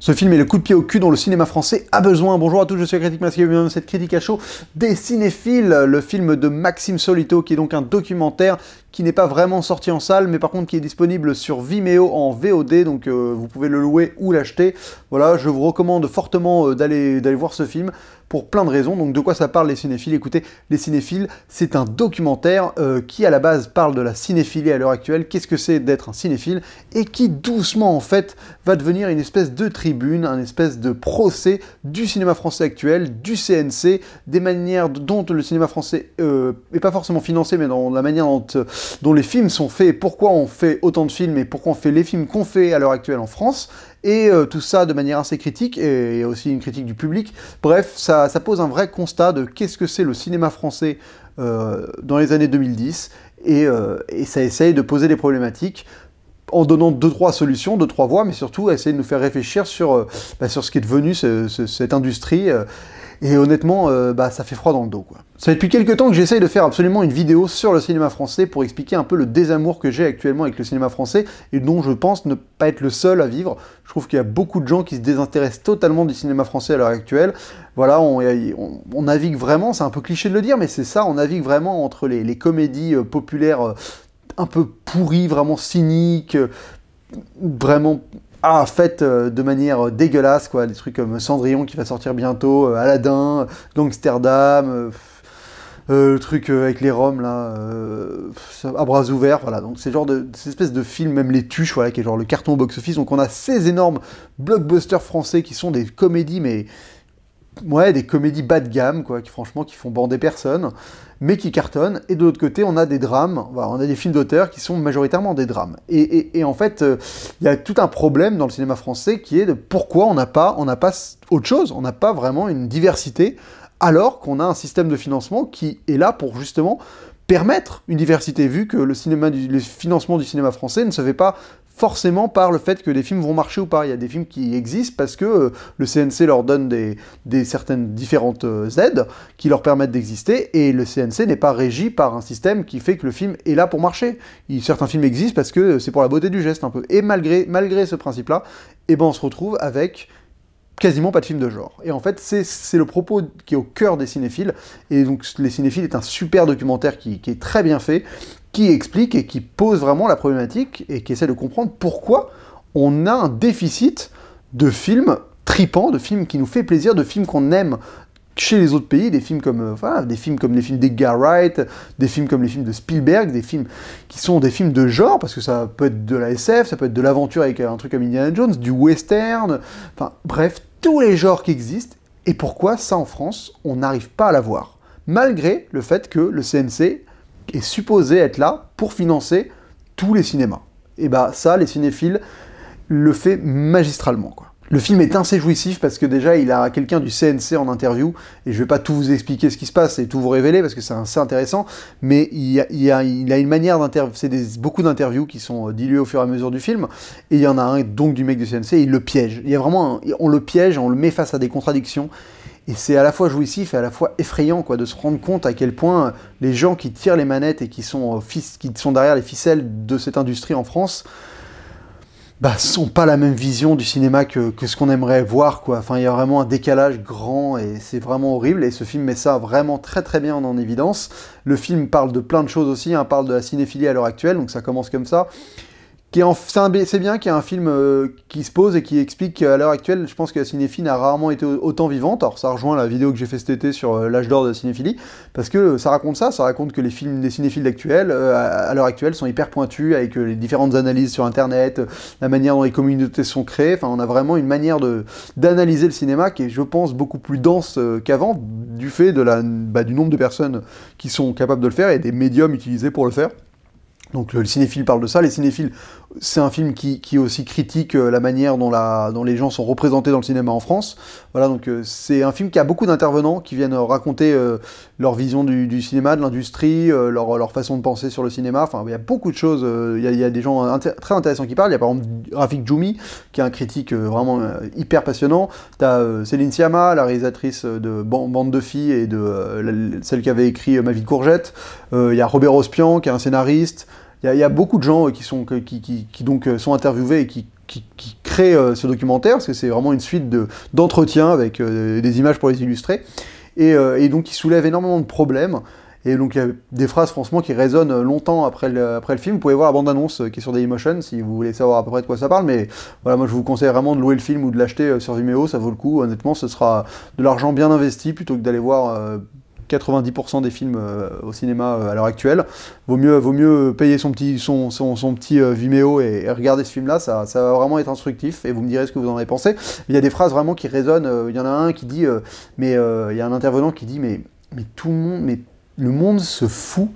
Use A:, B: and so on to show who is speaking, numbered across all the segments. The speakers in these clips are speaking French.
A: Ce film est le coup de pied au cul dont le cinéma français a besoin. Bonjour à tous, je suis Critique Masqué, bienvenue dans cette critique à chaud des cinéphiles, le film de Maxime Solito, qui est donc un documentaire qui n'est pas vraiment sorti en salle, mais par contre qui est disponible sur Vimeo en VOD, donc vous pouvez le louer ou l'acheter. Voilà, je vous recommande fortement d'aller voir ce film, pour plein de raisons. Donc de quoi ça parle les cinéphiles? Écoutez, les cinéphiles, c'est un documentaire qui à la base parle de la cinéphilie à l'heure actuelle, qu'est-ce que c'est d'être un cinéphile, et qui doucement en fait va devenir une espèce de tribune, un espèce de procès du cinéma français actuel, du CNC, des manières dont le cinéma français n'est pas forcément financé, mais dans la manière dont les films sont faits, pourquoi on fait autant de films et pourquoi on fait les films qu'on fait à l'heure actuelle en France, et tout ça de manière assez critique, et aussi une critique du public. Bref, ça pose un vrai constat de qu'est-ce que c'est le cinéma français dans les années 2010, et ça essaye de poser des problématiques en donnant 2-3 solutions, 2-3 voies, mais surtout essayer de nous faire réfléchir sur ce qui est devenu cette industrie. Et honnêtement, ça fait froid dans le dos, quoi. Ça fait depuis quelques temps que j'essaye de faire absolument une vidéo sur le cinéma français pour expliquer un peu le désamour que j'ai actuellement avec le cinéma français et dont je pense ne pas être le seul à vivre. Je trouve qu'il y a beaucoup de gens qui se désintéressent totalement du cinéma français à l'heure actuelle. Voilà, on navigue vraiment, c'est un peu cliché de le dire, mais c'est ça, on navigue vraiment entre les comédies populaires un peu pourries, vraiment cyniques, vraiment... faites de manière dégueulasse, quoi, des trucs comme Cendrillon qui va sortir bientôt, Aladdin, Gangsterdam, le truc avec les Roms, là, à bras ouverts, voilà, donc c'est genre ces espèces de films, même Les Tuches, voilà, qui est genre le carton au box-office, donc on a ces énormes blockbusters français qui sont des comédies, mais... ouais, des comédies bas de gamme, quoi, qui franchement, qui font bander personne, mais qui cartonnent. Et de l'autre côté, on a des drames, voilà, on a des films d'auteur qui sont majoritairement des drames. Et en fait, il y a tout un problème dans le cinéma français qui est de pourquoi on n'a pas autre chose, on n'a pas vraiment une diversité, alors qu'on a un système de financement qui est là pour justement permettre une diversité, vu que le financement du cinéma français ne se fait pas forcément par le fait que les films vont marcher ou pas. Il y a des films qui existent parce que le CNC leur donne certaines différentes aides qui leur permettent d'exister, et le CNC n'est pas régi par un système qui fait que le film est là pour marcher. Certains films existent parce que c'est pour la beauté du geste un peu. Et malgré ce principe-là, on se retrouve avec quasiment pas de film de genre. Et en fait, c'est le propos qui est au cœur des cinéphiles, et donc Les Cinéphiles est un super documentaire qui est très bien fait, qui explique et qui pose vraiment la problématique, et qui essaie de comprendre pourquoi on a un déficit de films tripants, de films qui nous fait plaisir, de films qu'on aime chez les autres pays, des films comme les films d'Edgar Wright, des films comme les films de Spielberg, des films qui sont des films de genre, parce que ça peut être de la SF, ça peut être de l'aventure avec un truc comme Indiana Jones, du western, enfin bref, tous les genres qui existent, et pourquoi ça en France, on n'arrive pas à l'avoir, malgré le fait que le CNC est supposé être là pour financer tous les cinémas. Et ça, les cinéphiles le fait magistralement, quoi. Le film est assez jouissif parce que déjà il a quelqu'un du CNC en interview, et je vais pas tout vous expliquer ce qui se passe et tout vous révéler parce que c'est assez intéressant, mais il a une manière d'interview, beaucoup d'interviews qui sont diluées au fur et à mesure du film, et il y en a un donc du mec du CNC, il le piège. Il y a vraiment on le piège, on le met face à des contradictions, et c'est à la fois jouissif et à la fois effrayant, quoi, de se rendre compte à quel point les gens qui tirent les manettes et qui sont derrière les ficelles de cette industrie en France sont pas la même vision du cinéma que ce qu'on aimerait voir, quoi. Enfin, il y a vraiment un décalage grand, et c'est vraiment horrible, et ce film met ça vraiment très très bien en évidence. Le film parle de plein de choses aussi, hein, parle de la cinéphilie à l'heure actuelle, donc ça commence comme ça. C'est bien qu'il y ait un film qui se pose et qui explique qu'à l'heure actuelle, je pense que la cinéphilie a rarement été autant vivante. Alors ça rejoint la vidéo que j'ai fait cet été sur l'âge d'or de la cinéphilie, parce que ça raconte que les films des cinéphiles actuels, à l'heure actuelle, sont hyper pointus, avec les différentes analyses sur Internet, la manière dont les communautés sont créées. Enfin, on a vraiment une manière d'analyser le cinéma qui est, je pense, beaucoup plus dense qu'avant, du fait du nombre de personnes qui sont capables de le faire et des médiums utilisés pour le faire. Donc le cinéphile parle de ça. Les cinéphiles, c'est un film qui aussi critique la manière dont les gens sont représentés dans le cinéma en France. Voilà, donc c'est un film qui a beaucoup d'intervenants qui viennent raconter leur vision du cinéma, de l'industrie, leur façon de penser sur le cinéma. Enfin, il y a beaucoup de choses. Il y a des gens très intéressants qui parlent. Il y a par exemple Rafik Djoumi, qui est un critique vraiment hyper passionnant. T'as Céline Sciamma, la réalisatrice de Bande de filles et de celle qui avait écrit Ma vie de courgette. Il y a Robert Ospian, qui est un scénariste. Il y a beaucoup de gens qui sont interviewés et qui créent illustrer ce documentaire, parce que c'est vraiment une suite d'entretiens avec des images pour les illustrer, et donc il soulève énormément de problèmes. Et donc il y a des phrases franchement qui résonnent longtemps après le film. Vous pouvez voir la bande-annonce qui est sur Dailymotion si vous voulez savoir à peu près de quoi ça parle, mais voilà, moi je vous conseille vraiment de louer le film ou de l'acheter sur Vimeo, ça vaut le coup. Honnêtement, ce sera de l'argent bien investi plutôt que d'aller voir 90% des films au cinéma à l'heure actuelle. Vaut mieux payer son petit Vimeo et regarder ce film-là, ça va vraiment être instructif, et vous me direz ce que vous en avez pensé. Il y a des phrases vraiment qui résonnent, il y en a un qui dit, il y a un intervenant qui dit, mais tout le monde, le monde se fout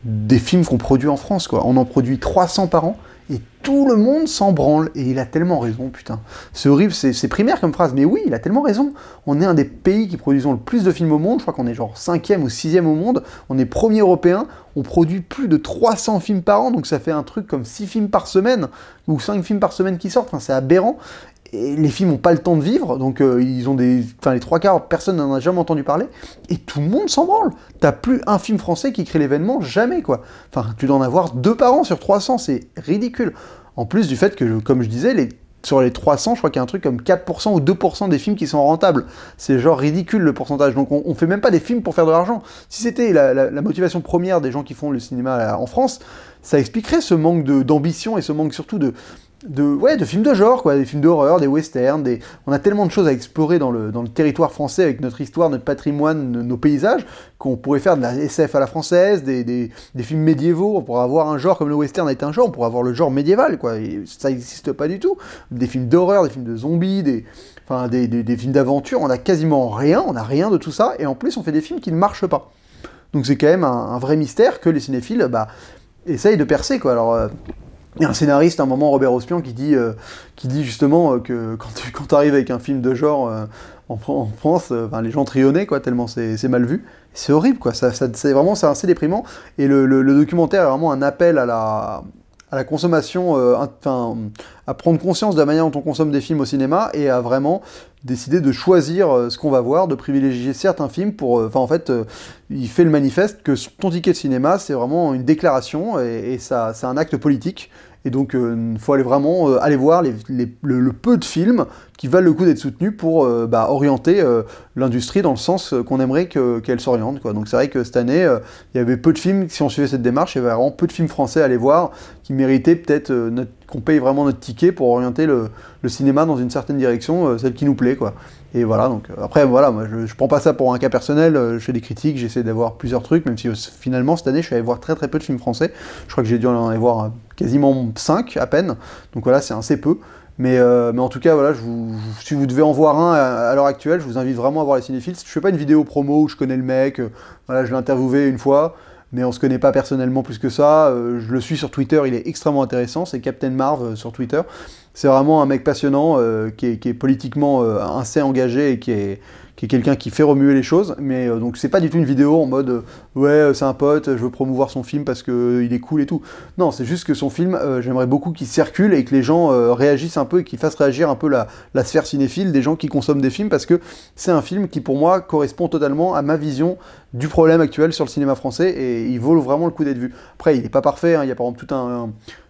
A: des films qu'on produit en France, quoi. On en produit 300 par an, et tout le monde s'en branle. Et il a tellement raison, putain. C'est horrible, c'est primaire comme phrase, mais oui, il a tellement raison. On est un des pays qui produisons le plus de films au monde, je crois qu'on est genre 5e ou 6e au monde, on est premier européen, on produit plus de 300 films par an, donc ça fait un truc comme 6 films par semaine, ou 5 films par semaine qui sortent, enfin, c'est aberrant. Et les films n'ont pas le temps de vivre, donc ils ont les 3/4, personne n'en a jamais entendu parler, et tout le monde s'en branle. T'as plus un film français qui crée l'événement, jamais, quoi. Enfin, tu dois en avoir 2 par an sur 300, c'est ridicule. En plus du fait que, comme je disais, sur les 300, je crois qu'il y a un truc comme 4% ou 2% des films qui sont rentables. C'est genre ridicule le pourcentage, donc on fait même pas des films pour faire de l'argent. Si c'était la motivation première des gens qui font le cinéma en France, ça expliquerait ce manque d'ambition et ce manque surtout de films de genre, quoi, des films d'horreur, des westerns, on a tellement de choses à explorer dans le territoire français avec notre histoire, notre patrimoine, nos paysages, qu'on pourrait faire de la SF à la française, des films médiévaux, on pourrait avoir un genre comme le western a été un genre, on pourrait avoir le genre médiéval, quoi, et ça n'existe pas du tout. Des films d'horreur, des films de zombies, des films d'aventure, on a quasiment rien, on a rien de tout ça, et en plus on fait des films qui ne marchent pas. Donc c'est quand même un vrai mystère que les cinéphiles, essayent de percer, quoi. Alors, il y a un scénariste, à un moment, Robert Ospian, qui dit justement que quand tu arrives avec un film de genre en France, les gens trionnent, quoi, tellement c'est mal vu. C'est horrible, quoi. C'est vraiment assez déprimant. Et le documentaire est vraiment un appel à la consommation, à prendre conscience de la manière dont on consomme des films au cinéma et à vraiment décider de choisir ce qu'on va voir, de privilégier certains films pour... il fait le manifeste que ton ticket de cinéma, c'est vraiment une déclaration et ça, c'est un acte politique. Et donc, il faut aller voir le peu de films qui valent le coup d'être soutenus pour orienter l'industrie dans le sens qu'on aimerait qu'elle s'oriente, quoi. Donc c'est vrai que cette année, il y avait peu de films, si on suivait cette démarche, il y avait vraiment peu de films français à aller voir qui méritaient peut-être qu'on paye vraiment notre ticket pour orienter le cinéma dans une certaine direction, celle qui nous plaît, quoi. Et voilà, donc après, voilà, moi je prends pas ça pour un cas personnel, je fais des critiques, j'essaie d'avoir plusieurs trucs, même si finalement cette année je suis allé voir très très peu de films français. Je crois que j'ai dû en aller voir quasiment 5 à peine, donc voilà, c'est assez peu. Mais en tout cas, voilà, si vous devez en voir un à l'heure actuelle, je vous invite vraiment à voir les cinéphiles. Je fais pas une vidéo promo où je connais le mec, voilà, je l'ai interviewé une fois, mais on se connaît pas personnellement plus que ça. Je le suis sur Twitter, il est extrêmement intéressant, c'est Captain Marv sur Twitter. C'est vraiment un mec passionnant, qui est politiquement assez engagé et qui est quelqu'un qui fait remuer les choses, mais donc c'est pas du tout une vidéo en mode ouais, c'est un pote, je veux promouvoir son film parce qu'il est cool et tout. Non, c'est juste que son film, j'aimerais beaucoup qu'il circule et que les gens réagissent un peu et qu'il fasse réagir un peu la sphère cinéphile des gens qui consomment des films, parce que c'est un film qui pour moi correspond totalement à ma vision du problème actuel sur le cinéma français et il vaut vraiment le coup d'être vu. Après, il n'est pas parfait, hein, il y a par exemple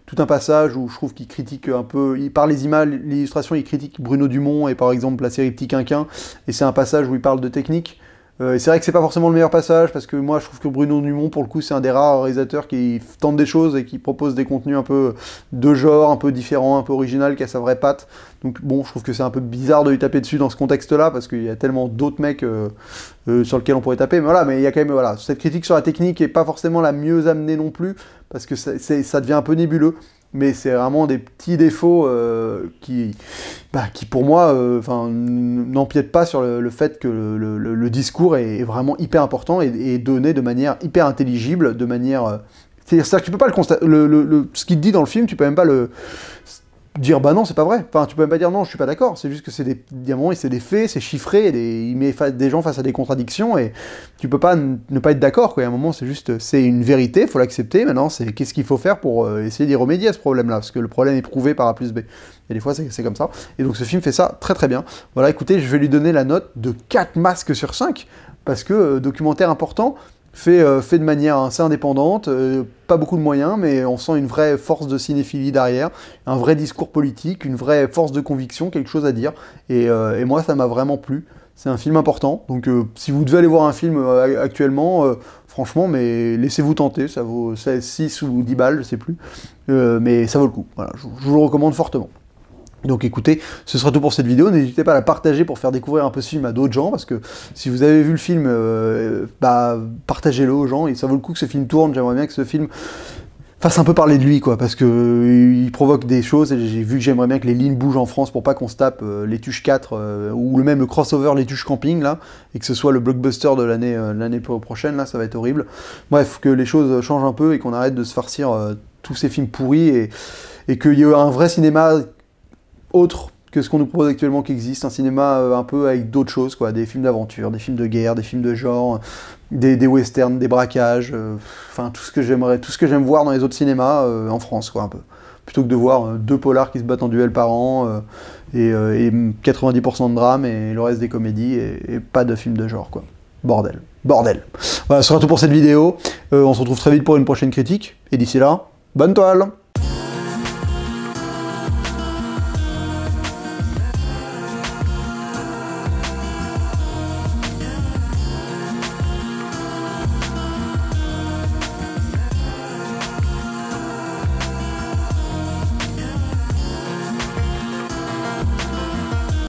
A: tout un passage où je trouve qu'il critique un peu, par les images, l'illustration, il critique Bruno Dumont et par exemple la série Petit Quinquin, et c'est un passage où il parle de technique. Et c'est vrai que c'est pas forcément le meilleur passage, parce que moi je trouve que Bruno Dumont, pour le coup, c'est un des rares réalisateurs qui tente des choses et qui propose des contenus un peu de genre, un peu différents, un peu original, qui a sa vraie patte. Donc bon, je trouve que c'est un peu bizarre de lui taper dessus dans ce contexte-là, parce qu'il y a tellement d'autres mecs sur lesquels on pourrait taper. Mais voilà, mais il y a quand même, voilà, cette critique sur la technique est pas forcément la mieux amenée non plus, parce que ça devient un peu nébuleux. Mais c'est vraiment des petits défauts qui pour moi n'empiètent pas sur le fait que le discours est vraiment hyper important et donné de manière hyper intelligible, de manière... C'est-à-dire que tu peux pas le constater... Ce qu'il te dit dans le film, tu peux même pas le... dire bah non, c'est pas vrai. Enfin, tu peux même pas dire non, je suis pas d'accord. C'est juste que c'est des faits, c'est chiffré, il met des gens face à des contradictions et tu peux pas ne pas être d'accord, quoi. À un moment, c'est une vérité, faut l'accepter. Maintenant, c'est qu'est-ce qu'il faut faire pour essayer d'y remédier à ce problème-là, parce que le problème est prouvé par A plus B. Et des fois, c'est comme ça. Et donc, ce film fait ça très très bien. Voilà, écoutez, je vais lui donner la note de 4 masques sur 5, parce que documentaire important, fait de manière assez indépendante, pas beaucoup de moyens, mais on sent une vraie force de cinéphilie derrière, un vrai discours politique, une vraie force de conviction, quelque chose à dire, et moi ça m'a vraiment plu. C'est un film important, donc si vous devez aller voir un film actuellement, franchement, mais laissez-vous tenter, ça vaut 6 ou 10 balles, je sais plus, mais ça vaut le coup, voilà, je vous le recommande fortement. Donc écoutez, ce sera tout pour cette vidéo, n'hésitez pas à la partager pour faire découvrir un peu ce film à d'autres gens, parce que si vous avez vu le film, partagez-le aux gens, et ça vaut le coup que ce film tourne, j'aimerais bien que ce film fasse un peu parler de lui, quoi, parce que il provoque des choses, et j'ai vu que j'aimerais bien que les lignes bougent en France pour pas qu'on se tape les Tuches 4, ou même le crossover les Tuches Camping, là, et que ce soit le blockbuster de l'année prochaine, là, ça va être horrible. Bref, que les choses changent un peu, et qu'on arrête de se farcir tous ces films pourris, et qu'il y ait un vrai cinéma autre que ce qu'on nous propose actuellement qui existe, un cinéma un peu avec d'autres choses, quoi, des films d'aventure, des films de guerre, des films de genre, des westerns, des braquages, enfin tout ce que j'aime voir dans les autres cinémas en France, quoi, un peu. Plutôt que de voir 2 polars qui se battent en duel par an, et 90% de drame, et le reste des comédies, et pas de films de genre, quoi. Bordel. Bordel. Voilà, ce sera tout pour cette vidéo. On se retrouve très vite pour une prochaine critique, et d'ici là, bonne toile!